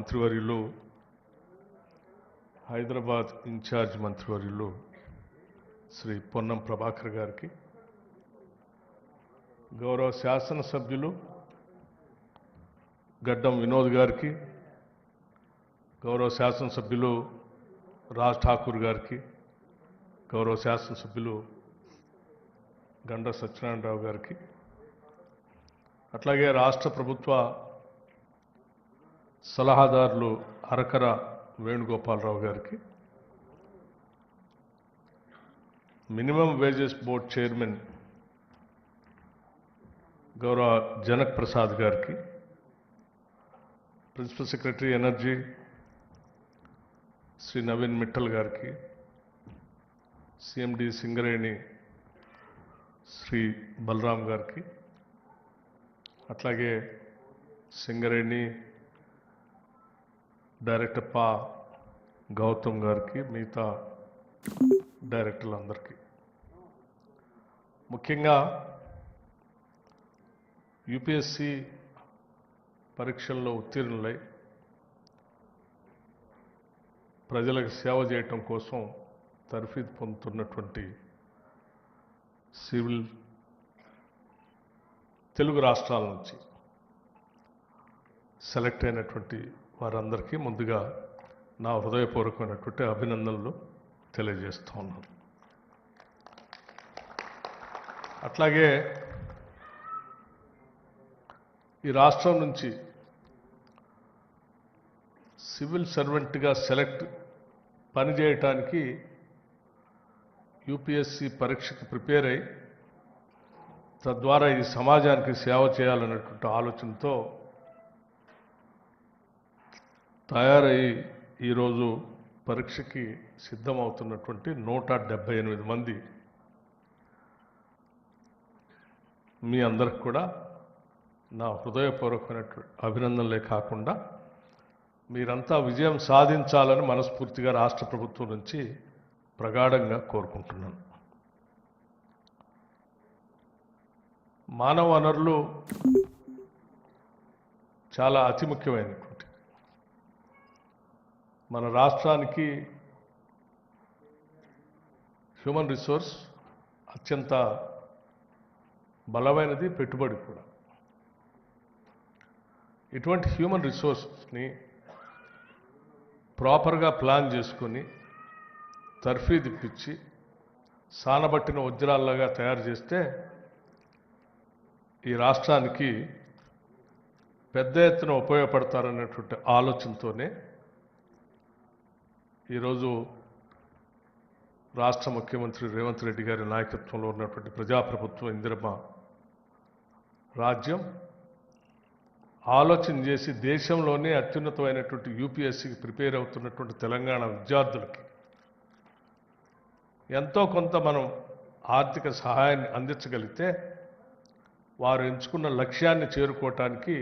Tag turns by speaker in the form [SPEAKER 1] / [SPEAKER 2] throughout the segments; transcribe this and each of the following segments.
[SPEAKER 1] మంత్రివర్యులు హైదరాబాద్ ఇన్ఛార్జ్ మంత్రివర్యులు శ్రీ పొన్నం ప్రభాకర్ గారికి, గౌరవ శాసనసభ్యులు గడ్డం వినోద్ గారికి, గౌరవ శాసనసభ్యులు రాజ్ ఠాకూర్ గారికి, గౌరవ శాసనసభ్యులు గండ సత్యనారాయణరావు గారికి, అట్లాగే రాష్ట్ర ప్రభుత్వ సలహాదారులు అరకర వేణుగోపాలరావు గారికి, మినిమం వేజెస్ బోర్డ్ చైర్మన్ గౌరవ జనక్ ప్రసాద్ గారికి, principal secretary energy Shri Naveen Mittal గారికి, సిఎండి సింగరేణి శ్రీ బలరాం గారికి, అట్లాగే సింగరేణి డైరెక్టర్ పా గౌతమ్ గారికి, మిగతా డైరెక్టర్లందరికీ, ముఖ్యంగా యూపీఎస్సీ పరీక్షల్లో ఉత్తీర్ణులై ప్రజలకు సేవ చేయటం కోసం తర్ఫీదు పొందుతున్నటువంటి సివిల్ తెలుగు రాష్ట్రాల నుంచి సెలెక్ట్ అయినటువంటి వారందరికీ ముందుగా నా హృదయపూర్వకమైనటువంటి అభినందనలు తెలియజేస్తూ ఉన్నాను. అట్లాగే ఈ రాష్ట్రం నుంచి సివిల్ సర్వెంట్గా సెలెక్ట్ పనిచేయటానికి యూపీఎస్సీ పరీక్షకు ప్రిపేర్ అయి తద్వారా ఈ సమాజానికి సేవ చేయాలనేటువంటి ఆలోచనతో తయారై ఈరోజు పరీక్షకి సిద్ధమవుతున్నటువంటి 178 మంది మీ అందరికి కూడా నా హృదయపూర్వకమైనటువంటి అభినందనలే కాకుండా మీరంతా విజయం సాధించాలని మనస్ఫూర్తిగా రాష్ట్ర ప్రభుత్వం నుంచి ప్రగాఢంగా కోరుకుంటున్నాను. మానవ వనరులు చాలా అతి ముఖ్యమైనటువంటి మన రాష్ట్రానికి హ్యూమన్ రిసోర్స్ అత్యంత బలమైనది, పెట్టుబడి కూడా. ఇటువంటి హ్యూమన్ రిసోర్స్ని ప్రాపర్గా ప్లాన్ చేసుకొని తర్ఫీదు ఇప్పించి సానబట్టిన వజ్రాల్లాగా తయారు చేస్తే ఈ రాష్ట్రానికి పెద్ద ఎత్తున ఉపయోగపడతారనేటువంటి ఆలోచనతోనే ఈరోజు రాష్ట్ర ముఖ్యమంత్రి రేవంత్ రెడ్డి గారి నాయకత్వంలో ఉన్నటువంటి ప్రజాప్రభుత్వం ఇందిరమ్మ రాజ్యం ఆలోచన చేసి దేశంలోనే అత్యున్నతమైనటువంటి యూపీఎస్సీకి ప్రిపేర్ అవుతున్నటువంటి తెలంగాణ విద్యార్థులకి ఎంతో కొంత మనం ఆర్థిక సహాయాన్ని అందించగలిగితే వారు ఎంచుకున్న లక్ష్యాన్ని చేరుకోవటానికి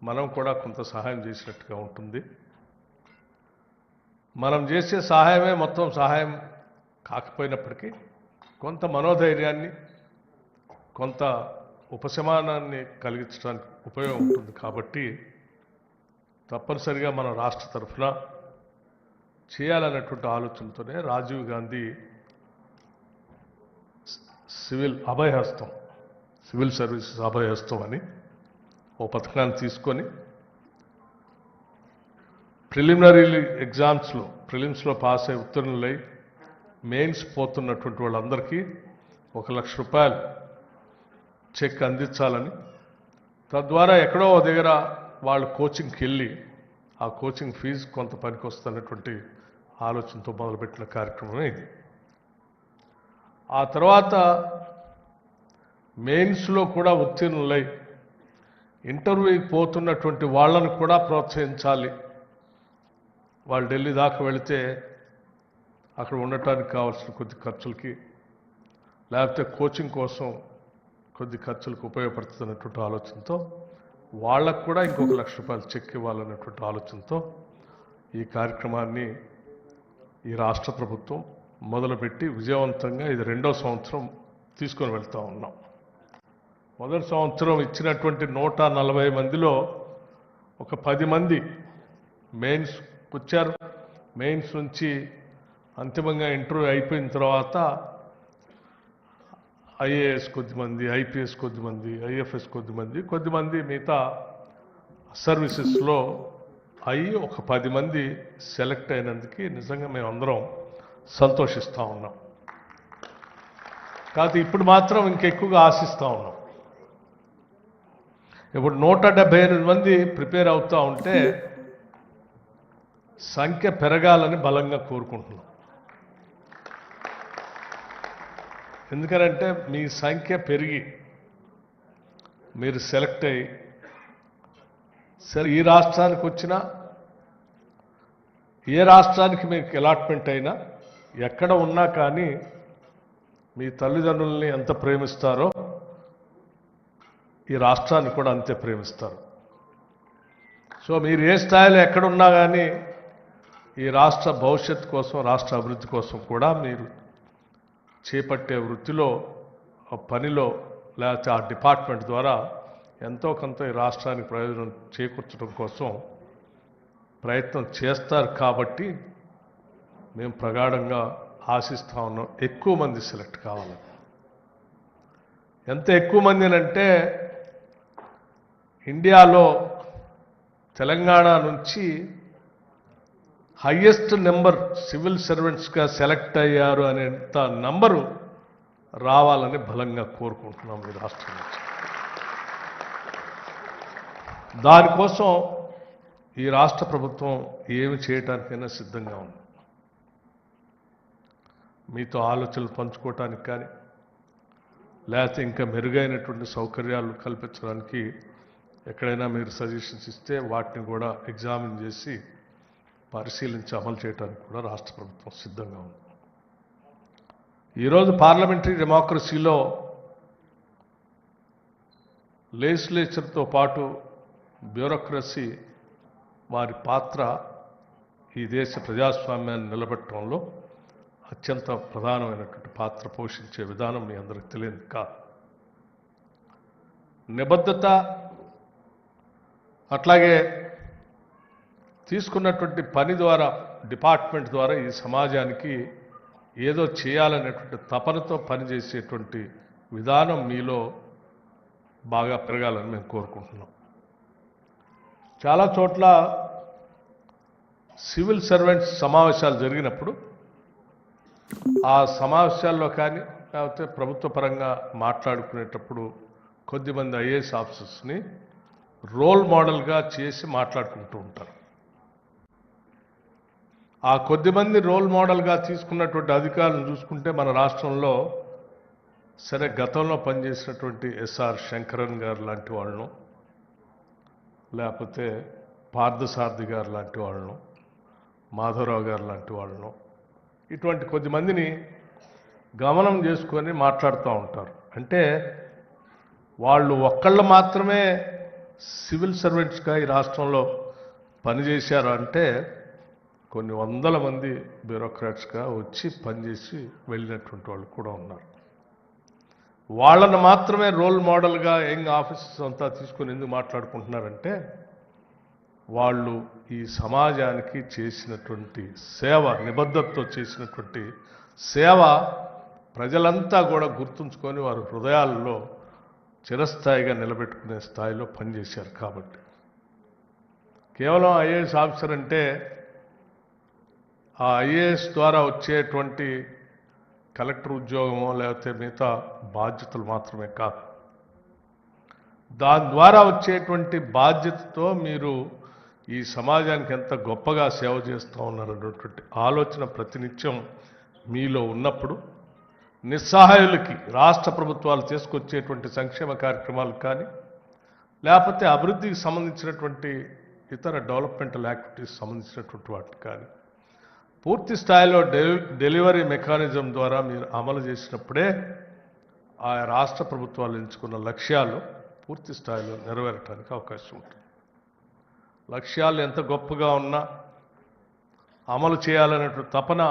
[SPEAKER 1] మనం కూడా కొంత సహాయం చేసినట్టుగా ఉంటుంది. మనం చేసే సహాయమే మొత్తం సహాయం కాకపోయినప్పటికీ కొంత మనోధైర్యాన్ని, కొంత ఉపశమనాన్ని కలిగించడానికి ఉపయోగం ఉంటుంది. కాబట్టి తప్పనిసరిగా మన రాష్ట్ర తరఫున చేయాలన్నటువంటి ఆలోచనతోనే రాజీవ్ గాంధీ సివిల్ అభయహస్తం, సివిల్ సర్వీసెస్ అభయహస్తం అని ఓ పథకాన్ని తీసుకొని ప్రిలిమినరీ ఎగ్జామ్స్లో ప్రిలిమ్స్లో పాస్ అయి ఉత్తీర్ణులై మెయిన్స్ పోతున్నటువంటి వాళ్ళందరికీ ₹1,00,000 చెక్ అందించాలని, తద్వారా ఎక్కడో దగ్గర వాళ్ళు కోచింగ్కి వెళ్ళి ఆ కోచింగ్ ఫీజు కొంత పనికి వస్తున్నటువంటి ఆలోచనతో మొదలుపెట్టిన కార్యక్రమమే ఇది. ఆ తర్వాత మెయిన్స్లో కూడా ఉత్తీర్ణులై ఇంటర్వ్యూకి పోతున్నటువంటి వాళ్ళను కూడా ప్రోత్సహించాలి. వాళ్ళు ఢిల్లీ దాకా వెళితే అక్కడ ఉండటానికి కావాల్సిన కొద్ది ఖర్చులకి, లేకపోతే కోచింగ్ కోసం కొద్ది ఖర్చులకు ఉపయోగపడుతున్నటువంటి ఆలోచనతో వాళ్ళకు కూడా ఇంకొక ₹1,00,000 చెక్ ఇవ్వాలన్నటువంటి ఆలోచనతో ఈ కార్యక్రమాన్ని ఈ రాష్ట్ర ప్రభుత్వం మొదలుపెట్టి విజయవంతంగా ఇది 2వ సంవత్సరం తీసుకొని వెళ్తూ ఉన్నాం. మొదటి సంవత్సరం ఇచ్చినటువంటి 140 మందిలో ఒక 10 మంది మెయిన్స్ వచ్చారు. మెయిన్స్ నుంచి అంతిమంగా ఇంటర్వ్యూ అయిపోయిన తర్వాత ఐఏఎస్ కొద్దిమంది, ఐపీఎస్ కొద్దిమంది, ఐఎఫ్ఎస్ కొద్దిమంది మిగతా సర్వీసెస్లో అయ్యి ఒక 10 మంది సెలెక్ట్ అయినందుకు నిజంగా మేము అందరం సంతోషిస్తూ ఉన్నాం. కాదు ఇప్పుడు మాత్రం ఇంకెక్కువగా ఆశిస్తూ ఉన్నాం. ఇప్పుడు 178 మంది ప్రిపేర్ అవుతూ ఉంటే సంఖ్య పెరగాలని బలంగా కోరుకుంటున్నాం. ఎందుకంటే మీ సంఖ్య పెరిగి మీరు సెలెక్ట్ అయ్యి సరే ఈ రాష్ట్రానికి వచ్చినా ఏ రాష్ట్రానికి మీకు అలాట్మెంట్ అయినా ఎక్కడ ఉన్నా కానీ మీ తల్లిదండ్రుల్ని ఎంత ప్రేమిస్తారో ఈ రాష్ట్రాన్ని కూడా అంతే ప్రేమిస్తారు. సో మీరు ఏ స్థాయిలో ఎక్కడున్నా కానీ ఈ రాష్ట్ర భవిష్యత్తు కోసం, రాష్ట్ర అభివృద్ధి కోసం కూడా మీరు చేపట్టే వృత్తిలో, పనిలో, లేకపోతే ఆ డిపార్ట్మెంట్ ద్వారా ఎంతో కొంత ఈ రాష్ట్రానికి ప్రయోజనం చేకూర్చడం కోసం ప్రయత్నం చేస్తారు. కాబట్టి మేము ప్రగాఢంగా ఆశిస్తూ ఉన్నాం ఎక్కువ మంది సెలెక్ట్ కావాలని. ఎంత ఎక్కువ మంది అంటే ఇండియాలో తెలంగాణ నుంచి హయ్యెస్ట్ నెంబర్ సివిల్ సర్వెంట్స్గా సెలెక్ట్ అయ్యారు అనేంత నంబరు రావాలని బలంగా కోరుకుంటున్నాం ఈ రాష్ట్రం నుంచి. దానికోసం ఈ రాష్ట్ర ప్రభుత్వం ఏమి చేయటానికైనా సిద్ధంగా ఉంది. మీతో ఆలోచనలు పంచుకోవటానికి కానీ, లేకపోతే ఇంకా మెరుగైనటువంటి సౌకర్యాలు కల్పించడానికి ఎక్కడైనా మీరు సజెషన్స్ ఇస్తే వాటిని కూడా ఎగ్జామిన్ చేసి పరిశీలించి అమలు చేయడానికి కూడా రాష్ట్ర ప్రభుత్వం సిద్ధంగా ఉంది. ఈరోజు పార్లమెంటరీ డెమోక్రసీలో లెజిస్లేచర్తో పాటు బ్యూరోక్రసీ వారి పాత్ర ఈ దేశ ప్రజాస్వామ్యాన్ని నిలబెట్టడంలో అత్యంత ప్రధానమైనటువంటి పాత్ర పోషించే విధానం మీ అందరికి తెలియదు కాదు. నిబద్ధత అట్లాగే తీసుకున్నటువంటి పని ద్వారా, డిపార్ట్మెంట్ ద్వారా ఈ సమాజానికి ఏదో చేయాలనేటువంటి తపనతో పనిచేసేటువంటి విధానం మీలో బాగా పెరగాలని మేము కోరుకుంటున్నాం. చాలా చోట్ల సివిల్ సర్వెంట్స్ సమావేశాలు జరిగినప్పుడు ఆ సమావేశాల్లో కానీ లేకపోతే ప్రభుత్వ పరంగా మాట్లాడుకునేటప్పుడు కొద్దిమంది ఐఏఎస్ ఆఫీసర్స్ని రోల్ మోడల్గా చేసి మాట్లాడుకుంటూ ఉంటారు. ఆ కొద్దిమంది రోల్ మోడల్గా తీసుకున్నటువంటి అధికారులను చూసుకుంటే మన రాష్ట్రంలో సరే గతంలో పనిచేసినటువంటి ఎస్ఆర్ శంకరన్ గారు లాంటి వాళ్ళను, లేకపోతే పార్థసారథి గారు లాంటి వాళ్ళను, మాధవరావు గారు లాంటి వాళ్ళను, ఇటువంటి కొద్దిమందిని గమనం చేసుకొని మాట్లాడుతూ ఉంటారు. అంటే వాళ్ళు ఒక్కళ్ళు మాత్రమే సివిల్ సర్వెంట్స్గా ఈ రాష్ట్రంలో పనిచేశారు అంటే కొన్ని వందల మంది బ్యూరోక్రాట్స్గా వచ్చి పనిచేసి వెళ్ళినటువంటి వాళ్ళు కూడా ఉన్నారు. వాళ్ళను మాత్రమే రోల్ మోడల్గా యంగ్ ఆఫీసర్స్ అంతా తీసుకొని ఎందుకు మాట్లాడుకుంటున్నారంటే వాళ్ళు ఈ సమాజానికి చేసినటువంటి సేవ, నిబద్ధతతో చేసినటువంటి సేవ ప్రజలంతా కూడా గుర్తుంచుకొని వారి హృదయాల్లో చిరస్థాయిగా నిలబెట్టుకునే స్థాయిలో పనిచేశారు. కాబట్టి కేవలం ఐఏఎస్ ఆఫీసర్ అంటే ఆ ఐఏఎస్ ద్వారా వచ్చేటువంటి కలెక్టర్ ఉద్యోగమో లేకపోతే మిగతా బాధ్యతలు మాత్రమే కాదు, దాని ద్వారా వచ్చేటువంటి బాధ్యతతో మీరు ఈ సమాజానికి ఎంత గొప్పగా సేవ చేస్తూ ఉన్నారన్నటువంటి ఆలోచన ప్రతినిత్యం మీలో ఉన్నప్పుడు నిస్సహాయులకి రాష్ట్ర ప్రభుత్వాలు తీసుకొచ్చేటువంటి సంక్షేమ కార్యక్రమాలు కానీ లేకపోతే అభివృద్ధికి సంబంధించినటువంటి ఇతర డెవలప్మెంటల్ యాక్టివిటీస్ సంబంధించినటువంటి వాటికి కానీ పూర్తి స్థాయిలో డెలివరీ మెకానిజం ద్వారా మీరు అమలు చేసినప్పుడే ఆ రాష్ట్ర ప్రభుత్వాలు ఎంచుకున్న లక్ష్యాలు పూర్తి స్థాయిలో నెరవేరటానికి అవకాశం ఉంటుంది. లక్ష్యాలు ఎంత గొప్పగా ఉన్నా అమలు చేయాలనేటువంటి తపన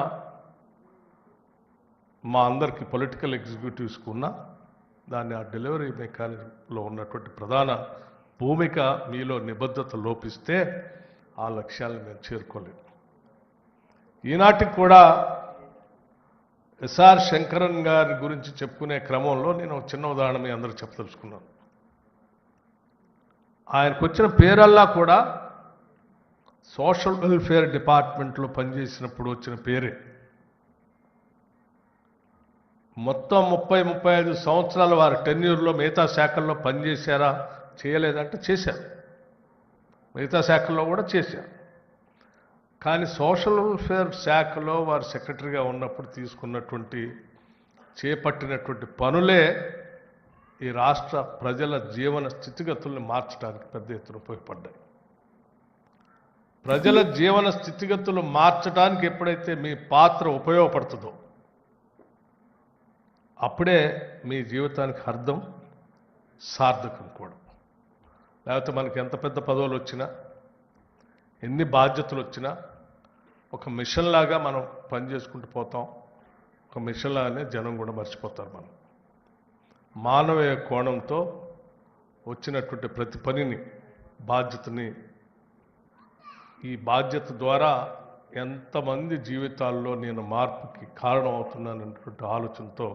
[SPEAKER 1] మా అందరికీ పొలిటికల్ ఎగ్జిక్యూటివ్స్కి ఉన్నా దాన్ని ఆ డెలివరీ మెకానిజంలో ఉన్నటువంటి ప్రధాన భూమిక మీలో నిబద్ధత లోపిస్తే ఆ లక్ష్యాలను మేము చేరుకోలేము. ఈనాటికి కూడా ఎస్ఆర్ శంకరన్ గారి గురించి చెప్పుకునే క్రమంలో నేను ఒక చిన్న ఉదాహరణ మీ అందరూ చెప్పదలుచుకున్నాను. ఆయనకు వచ్చిన పేరల్లా కూడా సోషల్ వెల్ఫేర్ డిపార్ట్మెంట్లో పనిచేసినప్పుడు వచ్చిన పేరే. మొత్తం 30-35 సంవత్సరాలు వారి టెన్యూర్లో మిగతా శాఖల్లో పనిచేశారా, చేయలేదంటే చేశారు. మిగతా శాఖల్లో కూడా చేశారు. కానీ సోషల్ వెల్ఫేర్ శాఖలో వారు సెక్రటరీగా ఉన్నప్పుడు చేపట్టినటువంటి పనులే ఈ రాష్ట్ర ప్రజల జీవన స్థితిగతుల్ని మార్చడానికి పెద్ద ఎత్తున ఉపయోగపడ్డాయి. ప్రజల జీవన స్థితిగతులు మార్చడానికి ఎప్పుడైతే మీ పాత్ర ఉపయోగపడుతుందో అప్పుడే మీ జీవితానికి అర్థం, సార్థకం కూడా. లేకపోతే మనకి ఎంత పెద్ద పదవులు వచ్చినా, ఎన్ని బాధ్యతలు వచ్చినా ఒక మిషన్ లాగా మనం పనిచేసుకుంటూ పోతాం. ఒక మిషన్ లాగానే జనం కూడా మర్చిపోతారు. మనం మానవీయ కోణంతో వచ్చినటువంటి ప్రతి పనిని, బాధ్యతని, ఈ బాధ్యత ద్వారా ఎంతమంది జీవితాల్లో నేను మార్పుకి కారణం అవుతున్నానటువంటి ఆలోచనతో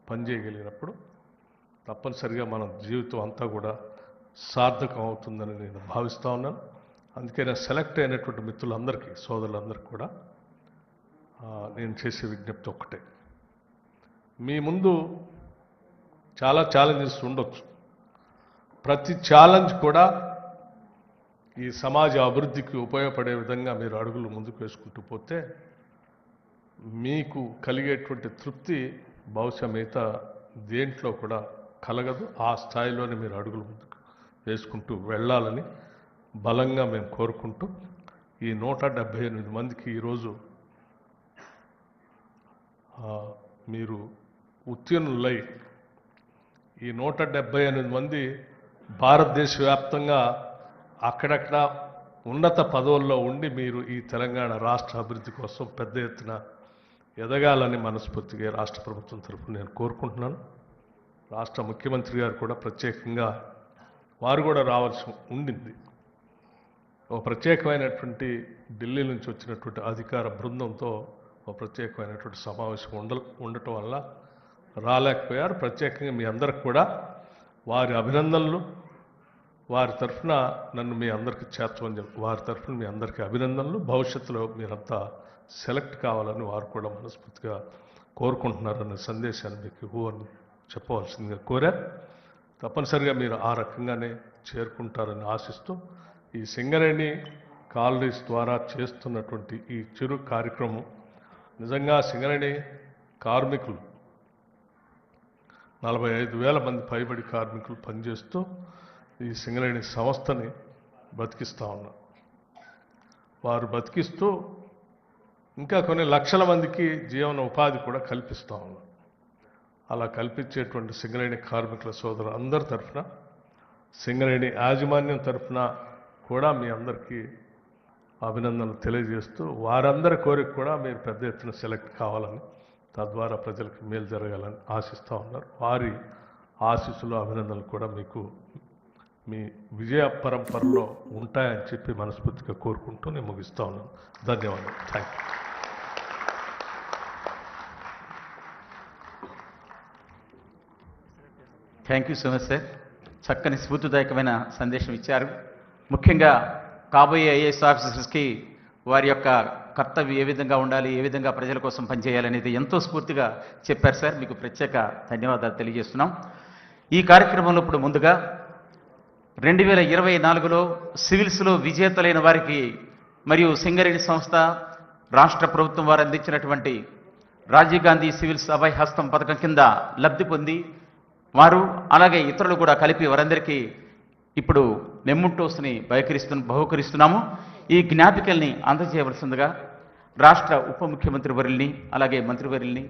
[SPEAKER 1] పనిచేయగలిగినప్పుడు తప్పనిసరిగా మన జీవితం అంతా కూడా సార్థకం అవుతుందని నేను భావిస్తూ ఉన్నాను. అందుకే నేను సెలెక్ట్ అయినటువంటి మిత్రులందరికీ, సోదరులందరికీ కూడా నేను చేసే విజ్ఞప్తి ఒక్కటే. మీ ముందు చాలా ఛాలెంజెస్ ఉండొచ్చు. ప్రతి ఛాలెంజ్ కూడా ఈ సమాజ అభివృద్ధికి ఉపయోగపడే విధంగా మీరు అడుగులు ముందుకు వేసుకుంటూ పోతే మీకు కలిగేటువంటి తృప్తి బహుశా మిగతా దేంట్లో కూడా కలగదు. ఆ స్థాయిలోనే మీరు అడుగులు ముందుకు వేసుకుంటూ వెళ్ళాలని బలంగా మేము కోరుకుంటూ, ఈ 178 మందికి ఈరోజు మీరు ఉత్తీర్ణులై ఈ 178 మంది భారతదేశ వ్యాప్తంగా అక్కడక్కడ ఉన్నత పదవుల్లో ఉండి మీరు ఈ తెలంగాణ రాష్ట్ర అభివృద్ధి కోసం పెద్ద ఎత్తున ఎదగాలని మనస్ఫూర్తిగా రాష్ట్ర ప్రభుత్వం తరఫున నేను కోరుకుంటున్నాను. రాష్ట్ర ముఖ్యమంత్రి గారు కూడా ప్రత్యేకంగా వారు కూడా రావాల్సి ఉండింది. ఒక ప్రత్యేకమైనటువంటి ఢిల్లీ నుంచి వచ్చినటువంటి అధికార బృందంతో ఒక ప్రత్యేకమైనటువంటి సమావేశం ఉండటం వల్ల రాలేకపోయారు. ప్రత్యేకంగా మీ అందరికి కూడా వారి అభినందనలు, వారి తరఫున నన్ను మీ అందరికీ చేర్చమని చెప్పి వారి తరఫున మీ అందరికీ అభినందనలు. భవిష్యత్తులో మీరంతా సెలెక్ట్ కావాలని వారు కూడా మనస్ఫూర్తిగా కోరుకుంటున్నారనే సందేశాన్ని మీకు అని చెప్పవలసిందిగా కోరారు. తప్పనిసరిగా మీరు ఆ రకంగానే చేరుకుంటారని ఆశిస్తూ, ఈ సింగరేణి కాలనీస్ ద్వారా చేస్తున్నటువంటి ఈ చిరు కార్యక్రమం నిజంగా సింగరేణి కార్మికులు 45,000 మంది పైబడి కార్మికులు పనిచేస్తూ ఈ సింగరేణి సంస్థని బతికిస్తూ ఉన్నారు. వారు బతికిస్తూ ఇంకా కొన్ని లక్షల మందికి జీవన ఉపాధి కూడా కల్పిస్తూ ఉన్నారు. అలా కల్పించేటువంటి సింగరేణి కార్మికుల సోదరు అందరి తరఫున, సింగరేణి యాజమాన్యం తరఫున కూడా మీ అందరికీ అభినందనలు తెలియజేస్తూ, వారందరి కోరిక కూడా మీరు పెద్ద ఎత్తున సెలెక్ట్ కావాలని, తద్వారా ప్రజలకు మేలు జరగాలని ఆశిస్తూ ఉన్నారు. వారి ఆశీస్సులు, అభినందనలు కూడా మీకు మీ విజయ పరంపరలో ఉంటాయని చెప్పి మనస్ఫూర్తిగా కోరుకుంటూ నేను ముగిస్తూ ఉన్నాను. ధన్యవాదాలు.
[SPEAKER 2] Thank you so much sir. చక్కని స్ఫూర్తిదాయకమైన సందేశం ఇచ్చారు. ముఖ్యంగా కాబోయే ఐఏఎస్ ఆఫీసర్స్కి వారి యొక్క కర్తవ్యం ఏ విధంగా ఉండాలి, ఏ విధంగా ప్రజల కోసం పనిచేయాలనేది ఎంతో స్ఫూర్తిగా చెప్పారు సార్. మీకు ప్రత్యేక ధన్యవాదాలు తెలియజేస్తున్నాం. ఈ కార్యక్రమంలో ఇప్పుడు ముందుగా 2024లో సివిల్స్లో విజేతలైన వారికి మరియు సింగరేణి సంస్థ, రాష్ట్ర ప్రభుత్వం వారు అందించినటువంటి రాజీవ్ గాంధీ సివిల్స్ అభయ హస్తం పథకం కింద లబ్ధి పొంది వారు, అలాగే ఇతరులు కూడా కలిపి వారందరికీ ఇప్పుడు మెమోంటోస్ని బహుకరిస్తున్నాము. ఈ జ్ఞాపికల్ని అందజేయవలసిందిగా రాష్ట్ర ఉప ముఖ్యమంత్రి వర్యుల్ని, అలాగే మంత్రివర్యుల్ని,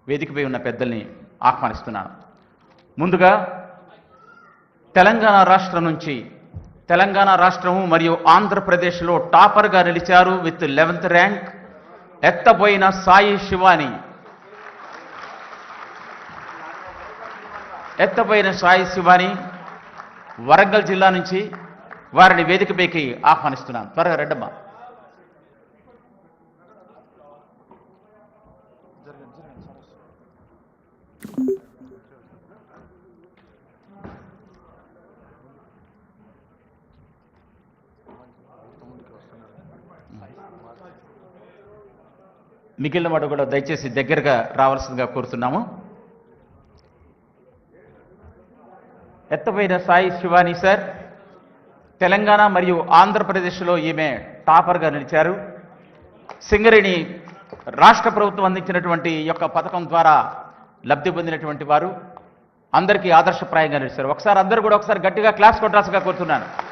[SPEAKER 2] వేదికపై ఉన్న పెద్దల్ని ఆహ్వానిస్తున్నాను. ముందుగా తెలంగాణ రాష్ట్రం నుంచి, తెలంగాణ రాష్ట్రము మరియు ఆంధ్రప్రదేశ్లో టాపర్గా నిలిచారు విత్ 11th ర్యాంక్ ఎత్తబోయిన సాయి శివాని. వరంగల్ జిల్లా నుంచి వారిని వేదికపైకి ఆహ్వానిస్తున్నాను. త్వరగా రెడ్డమ్మ. మిగిలిన వాడు కూడా దయచేసి దగ్గరగా రావాల్సిందిగా కోరుతున్నాము. ఎత్తపోయిన సాయి శివాని సార్ తెలంగాణ మరియు ఆంధ్రప్రదేశ్లో ఈమె టాపర్గా నిలిచారు. సింగరేణి రాష్ట్ర ప్రభుత్వం అందించినటువంటి యొక్క పథకం ద్వారా లబ్ధి పొందినటువంటి వారు అందరికీ ఆదర్శప్రాయంగా నిలిచారు. ఒకసారి అందరూ కూడా ఒకసారి గట్టిగా క్లాస్ కొట్టాల్సిగా కోరుతున్నాను.